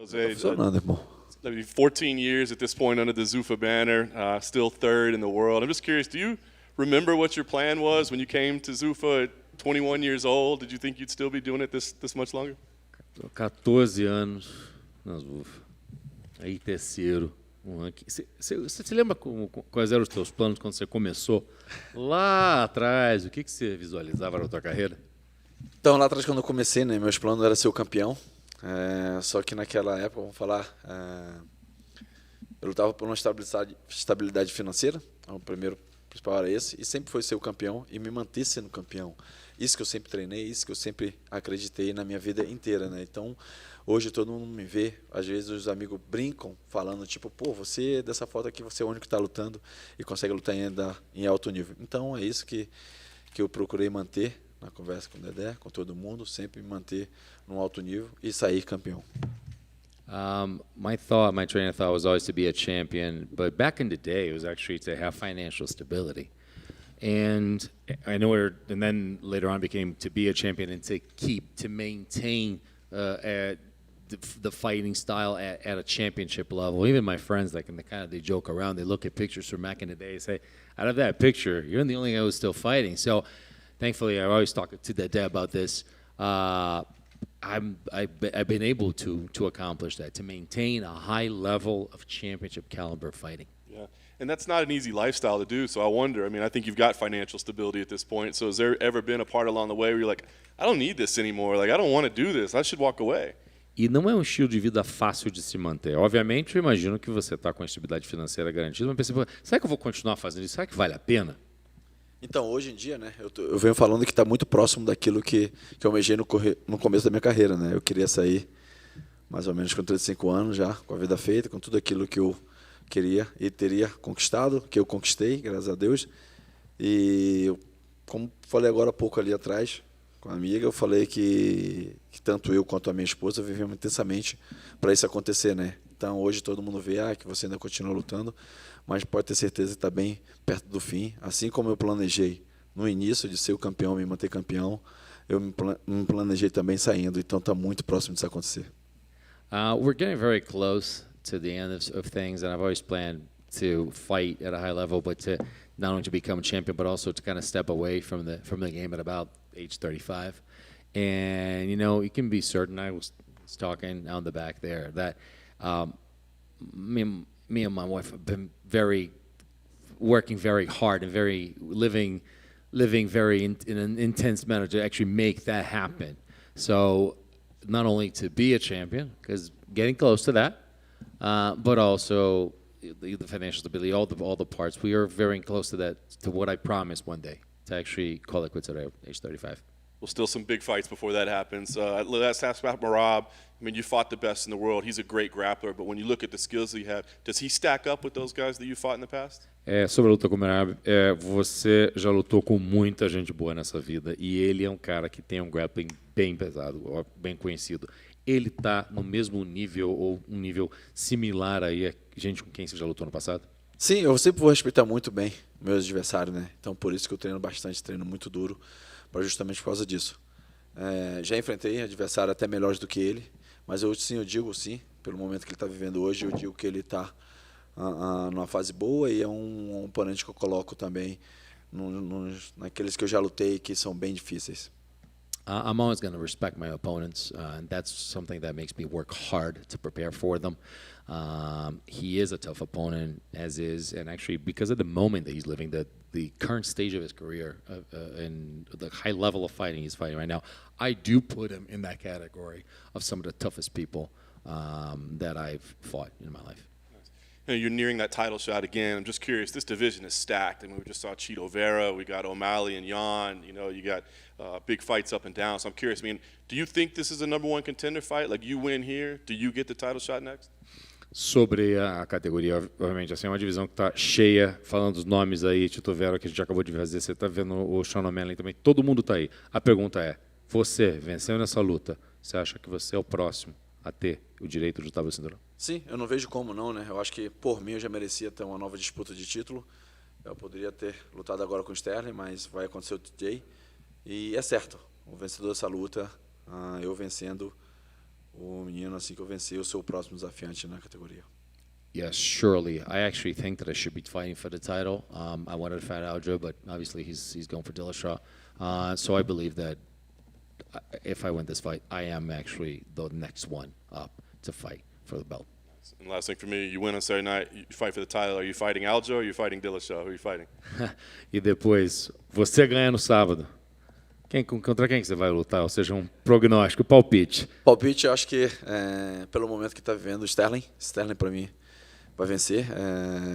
Jose, Funcionando, irmão. 14 years at this point under the Zuffa banner, still third in the world. I'm just curious, do you remember what your plan was when you came to Zuffa at 21 years old? Did you think you'd still be doing it this much longer? 14 anos na Zufa. Aí terceiro. Você se lembra quais eram os teus planos quando você começou? Lá atrás, o que você visualizava na tua carreira? Então, lá atrás, quando eu comecei, né, meus planos era ser o campeão. Só que naquela época, vamos falar, eu lutava por uma estabilidade financeira. O primeiro principal era esse. E sempre foi ser o campeão e me manter sendo campeão. Isso que eu sempre treinei, isso que eu sempre acreditei na minha vida inteira, né? Então, hoje todo mundo me vê, às vezes os amigos brincam, falando tipo, pô, você dessa foto aqui, você é o único que está lutando e consegue lutar ainda em alto nível. Então, é isso que eu procurei manter na conversa com o Dedé, com todo mundo, sempre manter num alto nível e sair campeão. My train of thought was always to be a champion, but back in the day, it was actually to have financial stability. And I know and then later on became to be a champion and to maintain the fighting style at a championship level. Even my friends, like, they joke around, they look at pictures from back in the day and say, out of that picture, you're the only guy who's still fighting. So thankfully, I always talk to Dad about this. I've been able to accomplish that, to maintain a high level of championship caliber fighting. Yeah, and that's not an easy lifestyle to do. So I wonder, I think you've got financial stability at this point. So has there ever been a part along the way where you're like, I don't need this anymore. Like, I don't want to do this. I should walk away. E não é um estilo de vida fácil de se manter. Obviamente, eu imagino que você está com a estabilidade financeira garantida, mas pensei, será que eu vou continuar fazendo isso? Será que vale a pena? Então, hoje em dia, né, eu venho falando que está muito próximo daquilo que eu almejei no começo da minha carreira, né? Eu queria sair mais ou menos com 35 anos já, com a vida feita, com tudo aquilo que eu queria e teria conquistado, que eu conquistei, graças a Deus. E como falei agora há pouco ali atrás, com a amiga, eu falei que tanto eu quanto a minha esposa vivemos intensamente para isso acontecer, né? Então, hoje todo mundo vê que você ainda continua lutando, mas pode ter certeza que está bem perto do fim. Assim como eu planejei no início de ser o campeão, me manter campeão, eu me planejei também saindo. Então, está muito próximo disso acontecer. We're getting very close to the end of things, and I've always planned to fight at a high level, but to not only to become a champion, but also to kind of step away from the game at about age 35. And, you can be certain, I was talking on the back there, that me and my wife have been working very hard and living very in an intense manner to actually make that happen. So not only to be a champion, because getting close to that, but also the financial stability, all the parts. We are very close to that, to what I promised one day, to actually call it quits at age 35. Well, still some big fights before that happens. Let's ask about Merab. You fought the best in the world. He's a great grappler, but when you look at the skills that you have, does he stack up with those guys that you fought in the past? Sobre a luta com o Merab, você já lutou com muita gente boa nessa vida e ele é um cara que tem um grappling bem pesado, bem conhecido. Ele está no mesmo nível ou um nível similar aí a gente com quem você já lutou no passado? Sim, eu sempre vou respeitar muito bem meus adversários, né? Então, por isso que eu treino bastante, treino muito duro, justamente por causa disso. Já enfrentei adversários até melhores do que ele, mas eu digo sim, pelo momento que ele está vivendo hoje, eu digo que ele está numa fase boa e é um oponente que eu coloco também naqueles que eu já lutei que são bem difíceis. I'm always going to respect my opponents, and that's something that makes me work hard to prepare for them. He is a tough opponent, as is, and actually because of the moment that he's living, the current stage of his career, and the high level of fighting he's fighting right now, I do put him in that category of some of the toughest people that I've fought in my life. You're nearing that title shot again. I'm just curious, this division is stacked. We just saw Chito Vera, we got O'Malley and Yan, you got big fights up and down. So I'm curious, do you think this is a number one contender fight? Like, you win here, do you get the title shot next? Sobre a categoria, obviamente, assim, é uma divisão que está cheia, falando dos nomes aí, Chito Vera, que a gente acabou de fazer, você está vendo o Sean O'Malley também, todo mundo está aí. A pergunta é, você, venceu nessa luta, você acha que você é o próximo a ter o direito de lutar pelo cinturão? Sim, eu não vejo como não, né? Eu acho que, por mim, eu já merecia ter uma nova disputa de título. Eu poderia ter lutado agora com o Sterling, mas vai acontecer o TJ. E é certo, o vencedor dessa luta, eu vencendo, o menino, assim que eu vencer, eu sou o próximo desafiante na categoria. Yes, surely. I actually think that I should be fighting for the title. I wanted to fight Aldo, but obviously he's going for Dillashaw. So I believe that if I win this fight, I am actually the next one up to fight for the belt. And last thing for me, you win on Saturday night, you fight for the title. Are you fighting Aldo or are you fighting Dillashaw? Who are you fighting? E depois, você ganha no sábado. Contra quem que você vai lutar? Ou seja, um prognóstico, palpite. Palpite, eu acho que, pelo momento que está vivendo, o Sterling para mim vai vencer.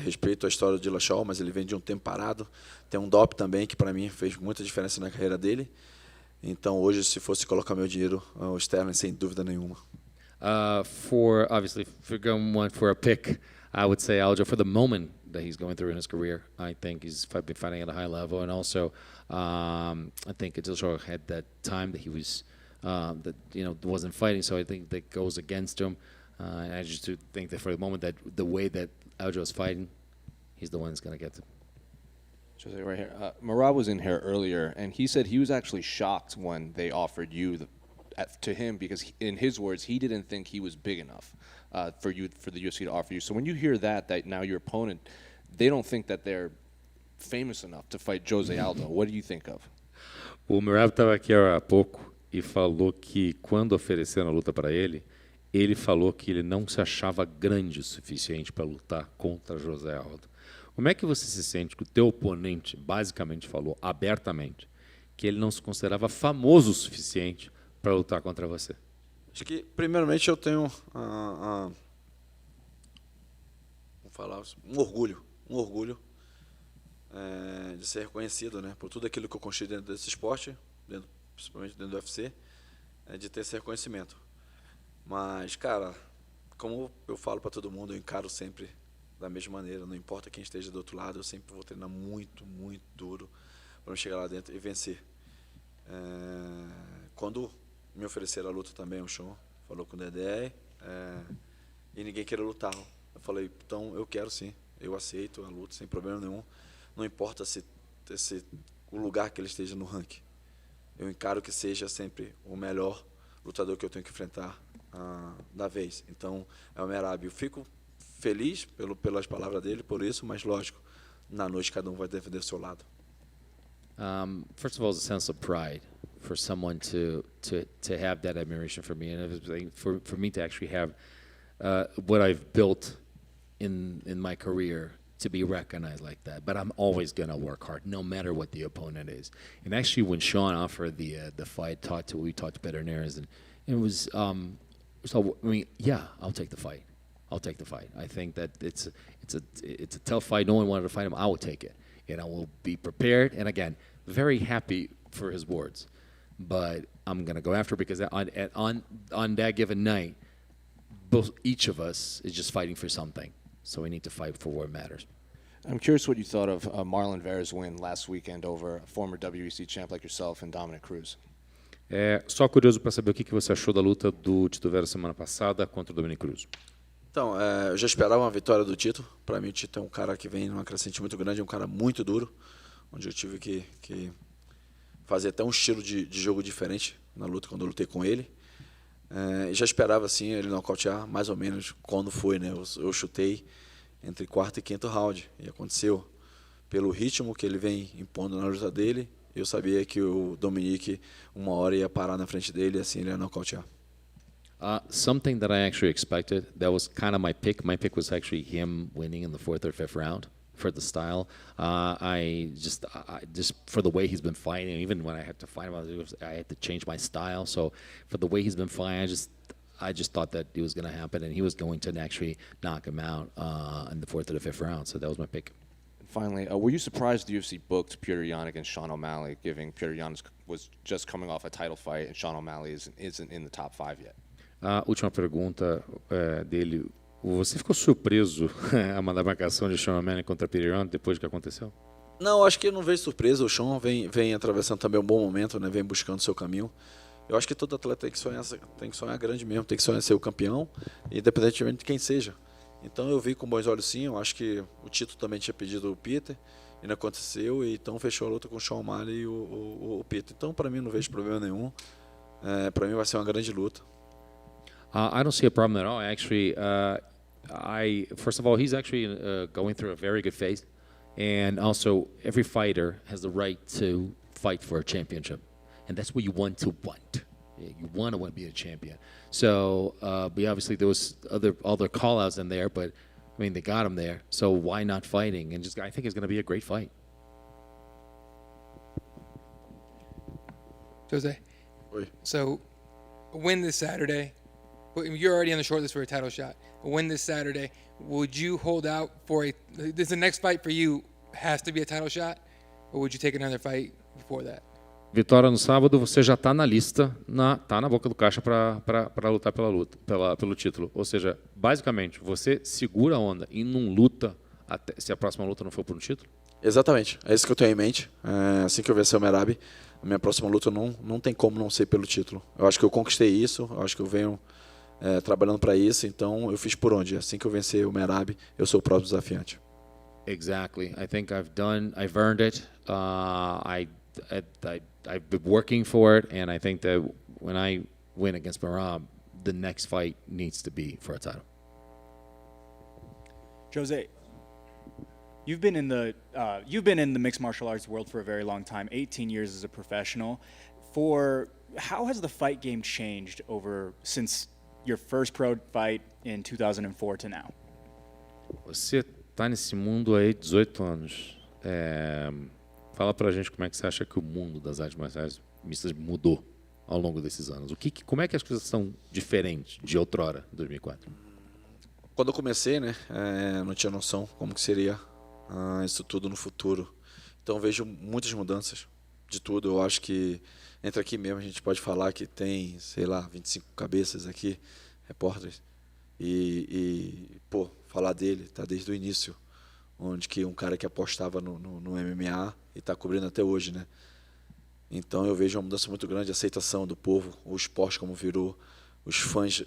Respeito a história do Dillashaw, mas ele vem de um tempo parado. Tem um dop também, que para mim fez muita diferença na carreira dele. Então, hoje, se fosse colocar meu dinheiro, o Sterling, sem dúvida nenhuma. Obviously, if you're going one for a pick, I would say Aldo for the moment that he's going through in his career. I think he's been fighting at a high level, and also I think Dillashaw had that time that he was wasn't fighting, so I think that goes against him. And I just do think that for the moment that the way that Aldo is fighting, he's the one that's going to get it. Jose, right here. Marab was in here earlier, and he said he was actually shocked when they offered you to him because, in his words, he didn't think he was big enough for the UFC to offer you. So when you hear that now your opponent, they don't think that they're famous enough to fight Jose Aldo. What do you think of? O Merab estava aqui há pouco e falou que quando ofereceram a luta para ele, ele falou que ele não se achava grande o suficiente para lutar contra José Aldo. Como é que você se sente que o teu oponente basicamente falou abertamente que ele não se considerava famoso o suficiente para lutar contra você? Acho que, primeiramente, eu tenho vamos falar, um orgulho de ser reconhecido, né, por tudo aquilo que eu construí dentro desse esporte, principalmente dentro do UFC, de ter esse reconhecimento. Mas, cara, como eu falo para todo mundo, eu encaro sempre da mesma maneira, não importa quem esteja do outro lado, eu sempre vou treinar muito, muito duro para chegar lá dentro e vencer. Quando me ofereceram a luta também, o Sean falou com o Dedé, e ninguém queria lutar. Eu falei, então eu quero sim, eu aceito a luta sem problema nenhum, não importa se o lugar que ele esteja no ranking. Eu encaro que seja sempre o melhor lutador que eu tenho que enfrentar da vez. Então, é o Merab. Eu fico feliz pelas palavras dele, por isso, mas lógico, na noite cada vai defender o seu lado. First of all, it's a sense of pride for someone to have that admiration for me, and for me to actually have what I've built in my career to be recognized like that. But I'm always gonna work hard, no matter what the opponent is. And actually, when Sean offered the fight, we talked to veterinarians, and it was so. I mean, yeah, I'll take the fight. I think that it's a tough fight. No one wanted to fight him. I will take it, and I will be prepared. And again, very happy for his words, but I'm gonna go after it because on that given night, each of us is just fighting for something. So we need to fight for what matters. I'm curious what you thought of Marlon Vera's win last weekend over a former WEC champ like yourself and Dominic Cruz. Só curioso para saber o que você achou da luta do Tito Vera semana passada contra o Dominic Cruz. Então, eu já esperava uma vitória do Tito. Para mim, o Tito é um cara que vem numa crescente muito grande, é um cara muito duro, onde eu tive que fazer até um estilo de jogo diferente na luta quando eu lutei com ele. Já esperava assim ele nocautear mais ou menos quando foi, né? Eu chutei entre quarto e quinto round e aconteceu. Pelo ritmo que ele vem impondo na luta dele, eu sabia que o Dominic uma hora ia parar na frente dele e assim ele ia nocautear. Something that I actually expected, that was kind of my pick. My pick was actually him winning in the fourth or fifth round for the style. I just for the way he's been fighting, even when I had to fight him, I had to change my style. So for the way he's been fighting, I just thought that it was going to happen, and he was going to actually knock him out in the fourth or the fifth round. So that was my pick. And finally, were you surprised the UFC booked Petr Yan against Sean O'Malley, given Petr Yan was just coming off a title fight and Sean O'Malley isn't in the top 5 yet? Última pergunta dele. Você ficou surpreso a mandar marcação de Sean O'Malley contra Petr Yan depois do que aconteceu? Não, acho que não vejo surpresa. O Sean vem atravessando também um bom momento, né? Vem buscando seu caminho. Eu acho que todo atleta tem que sonhar grande mesmo, tem que sonhar ser o campeão, independentemente de quem seja. Então eu vi com bons olhos sim. Eu acho que o Tito também tinha pedido o Peter e não aconteceu, e então fechou a luta com o Sean O'Malley e o Peter. Então para mim não vejo problema nenhum. Para mim vai ser uma grande luta. I don't see a problem at all. Actually, first of all, he's actually going through a very good phase, and also every fighter has the right to fight for a championship, and that's what you want to want. You want to be a champion. So, but obviously there was other call-outs in there, but I mean they got him there. So why not fighting? And I think it's going to be a great fight. Jose. Oi. So, a win this Saturday. You're already on the short list for a title shot. A win this Saturday. Would you hold out for the next fight for you has to be a title shot, or would you take another fight before that? Vitória no sábado, você já está na lista, tá na boca do caixa para lutar pelo título. Ou seja, basicamente, você segura a onda e não luta até, se a próxima luta não for por um título? Exatamente, é isso que eu tenho em mente. Assim que eu vencer o Merab, a minha próxima luta não tem como não ser pelo título. Eu acho que eu conquistei isso, eu acho que eu venho trabalhando para isso, então eu fiz por onde. Assim que eu vencer o Merab, eu sou o próprio desafiante. Exactly. I think I've earned it. I've been working for it, and I think that when I win against Merab, the next fight needs to be for a title. Jose, you've been in the mixed martial arts world for a very long time, 18 years as a professional. How has the fight game changed since your first pro fight in 2004 to now? Você está nesse mundo aí 18 anos. Fala pra gente como é que você acha que o mundo das artes marciais mistas mudou ao longo desses anos. Como é que as coisas são diferentes de outrora, 2004? Quando eu comecei, né, não tinha noção como que seria isso tudo no futuro. Então eu vejo muitas mudanças de tudo. Eu acho que entre aqui mesmo a gente pode falar que tem, sei lá, 25 cabeças aqui, repórteres. Pô, falar dele, tá desde o início. Onde que um cara que apostava no MMA e está cobrindo até hoje, né? Então eu vejo uma mudança muito grande, a aceitação do povo, o esporte como virou, os fãs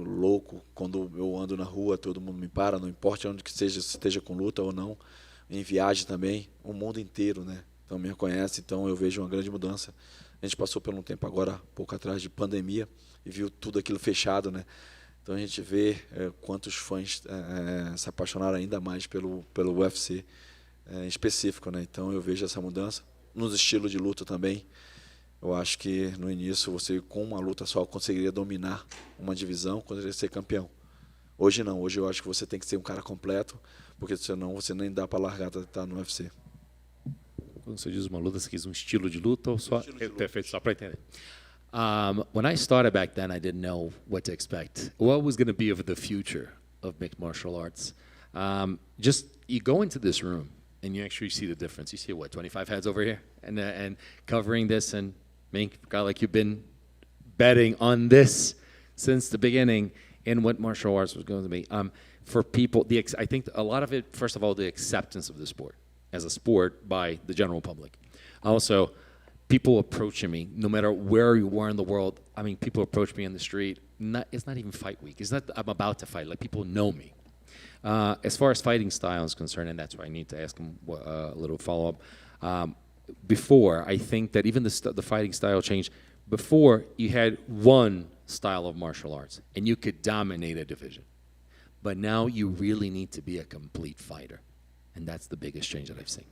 louco quando eu ando na rua, todo mundo me para, não importa onde que seja, se esteja com luta ou não, em viagem também, o mundo inteiro, né? Então me reconhece, então eu vejo uma grande mudança. A gente passou por um tempo agora, pouco atrás, de pandemia e viu tudo aquilo fechado, né? Então a gente vê quantos fãs se apaixonaram ainda mais pelo UFC em específico, né? Então eu vejo essa mudança nos estilos de luta também. Eu acho que no início você com uma luta só conseguiria dominar uma divisão, conseguiria ser campeão. Hoje não, hoje eu acho que você tem que ser um cara completo, porque senão você nem dá para largar de estar no UFC. Quando você diz uma luta, você quis um estilo de luta ou só? Perfeito, só para entender. When I started back then, I didn't know what to expect. What was going to be of the future of mixed martial arts? Just you go into this room and you actually see the difference. You see what 25 heads over here, and covering this, and make a guy like you've been betting on this since the beginning, and what martial arts was going to be. For people, I think a lot of it. First of all, the acceptance of the sport as a sport by the general public. Also, people approaching me, no matter where you are in the world. I mean, people approach me in the street. It's not even fight week. It's not I'm about to fight. Like, people know me. As far as fighting style is concerned, and that's why I need to ask him a little follow-up. Before, I think that even the fighting style changed. Before, you had one style of martial arts, and you could dominate a division. But now you really need to be a complete fighter. And that's the biggest change that I've seen.